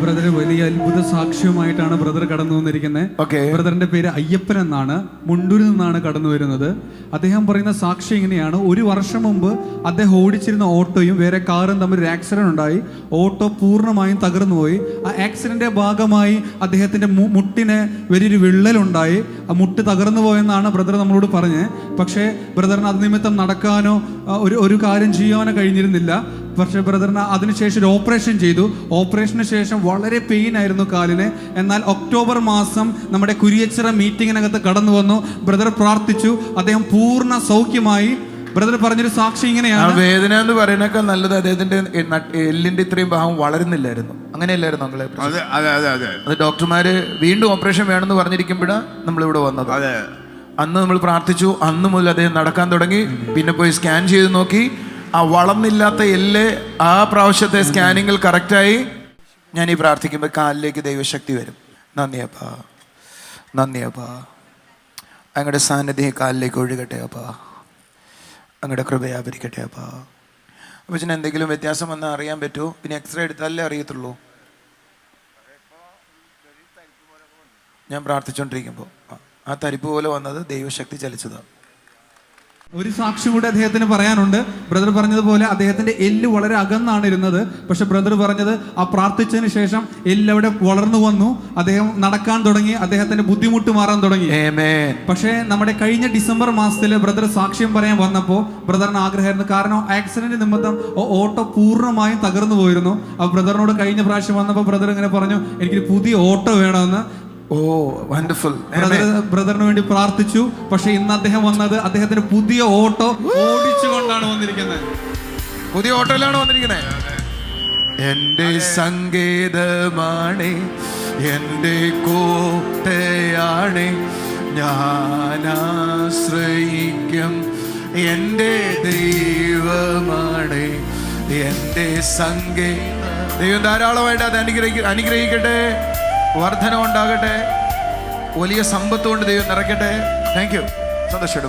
Brother വലിയ അത്ഭുത സാക്ഷ്യവുമായിട്ടാണ് brother കടന്നു വന്നിരിക്കുന്നത്. ബ്രദറിന്റെ പേര് അയ്യപ്പൻ എന്നാണ്, മുണ്ടൂരിൽ നിന്നാണ് കടന്നു വരുന്നത്. അദ്ദേഹം പറയുന്ന സാക്ഷ്യം ഇങ്ങനെയാണ്: ഒരു വർഷം മുമ്പ് അദ്ദേഹം ഓടിച്ചിരുന്ന ഓട്ടോയും വേറെ കാറും തമ്മിൽ ഒരു ആക്സിഡന്റ് ഉണ്ടായി. ഓട്ടോ പൂർണ്ണമായും തകർന്നു പോയി. ആ ആക്സിഡന്റിന്റെ ഭാഗമായി അദ്ദേഹത്തിന്റെ മുട്ടിന് വലിയൊരു വിള്ളലുണ്ടായി. ആ മുട്ട് തകർന്നു പോയെന്നാണ് ബ്രദർ നമ്മളോട് പറഞ്ഞത്. പക്ഷേ ബ്രദറിന് അത് നിമിത്തം നടക്കാനോ ഒരു കാര്യം ചെയ്യാനോ കഴിഞ്ഞിരുന്നില്ല. പക്ഷേ ബ്രദറിന് അതിനുശേഷം ഒരു ഓപ്പറേഷൻ ചെയ്തു. ഓപ്പറേഷന് ശേഷം വളരെ പെയിൻ ആയിരുന്നു കാലിന്. എന്നാൽ ഒക്ടോബർ മാസം നമ്മുടെ കുരിയച്ചിറ മീറ്റിങ്ങിനകത്ത് കടന്നു വന്നു. ബ്രദർ പ്രാർത്ഥിച്ചു, അദ്ദേഹം പൂർണ്ണ സൗഖ്യമായി. ബ്രദർ പറഞ്ഞൊരു സാക്ഷി ഇങ്ങനെയാണ്: വേദന എന്ന് പറയുന്നേക്കാൾ നല്ലത് അദ്ദേഹത്തിന്റെ എല്ലിന്റെ ഇത്രയും ഭാഗം വളരുന്നില്ലായിരുന്നു. അങ്ങനെയല്ലായിരുന്നു നമ്മളെ അത് ഡോക്ടർമാര് വീണ്ടും ഓപ്പറേഷൻ വേണമെന്ന് പറഞ്ഞിരിക്കുമ്പോഴാണ് നമ്മളിവിടെ വന്നത്. അന്ന് നമ്മൾ പ്രാർത്ഥിച്ചു. അന്ന് മുതൽ അദ്ദേഹം നടക്കാൻ തുടങ്ങി. പിന്നെ പോയി സ്കാൻ ചെയ്ത് നോക്കി, ആ വളർന്നില്ലാത്ത എല്ല് ആ പ്രാവശ്യത്തെ സ്കാനിങ്ങിൽ കറക്റ്റായി. ഞാൻ ഈ പ്രാർത്ഥിക്കുമ്പോൾ കാലിലേക്ക് ദൈവശക്തി വരും. നന്ദി അപ്പാ, നന്ദി അപ്പാ. അങ്ങയുടെ സാന്നിധ്യം കാലിലേക്ക് ഒഴുകട്ടെ അപ്പാ, അങ്ങയുടെ കൃപയാപരിക്കട്ടെ അപ്പാ. അപ്പോൾ പിന്നെ എന്തെങ്കിലും വ്യത്യാസം വന്നാൽ അറിയാൻ പറ്റുമോ? പിന്നെ എക്സ്റേ എടുത്താലേ അറിയത്തുള്ളൂ. ഞാൻ പ്രാർത്ഥിച്ചുകൊണ്ടിരിക്കുമ്പോൾ ആ തരിപ്പ് പോലെ വന്നത് ദൈവശക്തി ചലിച്ചതാണ്. ഒരു സാക്ഷ്യം കൂടെ അദ്ദേഹത്തിന് പറയാനുണ്ട്. ബ്രദർ പറഞ്ഞതുപോലെ അദ്ദേഹത്തിന്റെ എല്ല് വളരെ അകന്നാണ് ഇരുന്നത്. പക്ഷെ ബ്രദർ പറഞ്ഞത് ആ പ്രാർത്ഥിച്ചതിന് ശേഷം എല്ല് അവിടെ വളർന്നു വന്നു. അദ്ദേഹം നടക്കാൻ തുടങ്ങി. അദ്ദേഹത്തിന്റെ ബുദ്ധിമുട്ട് മാറാൻ തുടങ്ങി. പക്ഷേ നമ്മുടെ കഴിഞ്ഞ ഡിസംബർ മാസത്തിൽ ബ്രദർ സാക്ഷ്യം പറയാൻ വന്നപ്പോൾ ബ്രദറിന് ആഗ്രഹമായിരുന്നു. കാരണം ആക്സിഡന്റ് നിമിത്തം ഓട്ടോ പൂർണ്ണമായും തകർന്നു പോയിരുന്നു. ആ ബ്രദറിനോട് കഴിഞ്ഞ പ്രാവശ്യം വന്നപ്പോൾ ബ്രദർ ഇങ്ങനെ പറഞ്ഞു, എനിക്കൊരു പുതിയ ഓട്ടോ വേണമെന്ന്. വണ്ടർഫുൾ. ബ്രദറിന് വേണ്ടി പ്രാർത്ഥിച്ചു. പക്ഷെ ഇന്ന് അദ്ദേഹം വന്നത് അദ്ദേഹത്തിന് പുതിയ ഓട്ടോ ഓടിച്ചുകൊണ്ടാണ് വന്നിരിക്കുന്നത്. പുതിയ ഓട്ടോയിലാണ് വന്നിരിക്കുന്നത്. എന്റെ സങ്കേതമാണ്, എന്റെ കോട്ടയാണ്, ഞാൻ ആശ്രയിക്കും എന്റെ ദൈവമാണ് എന്റെ ദൈവം ധാരാളമായിട്ട് അത് അനുഗ്രഹിക്കട്ടെ. വർധന ഉണ്ടാകട്ടെ. വലിയ സമ്പത്ത് കൊണ്ട് ദൈവം നിറയ്ക്കട്ടെ. Thank you. സന്തോഷം.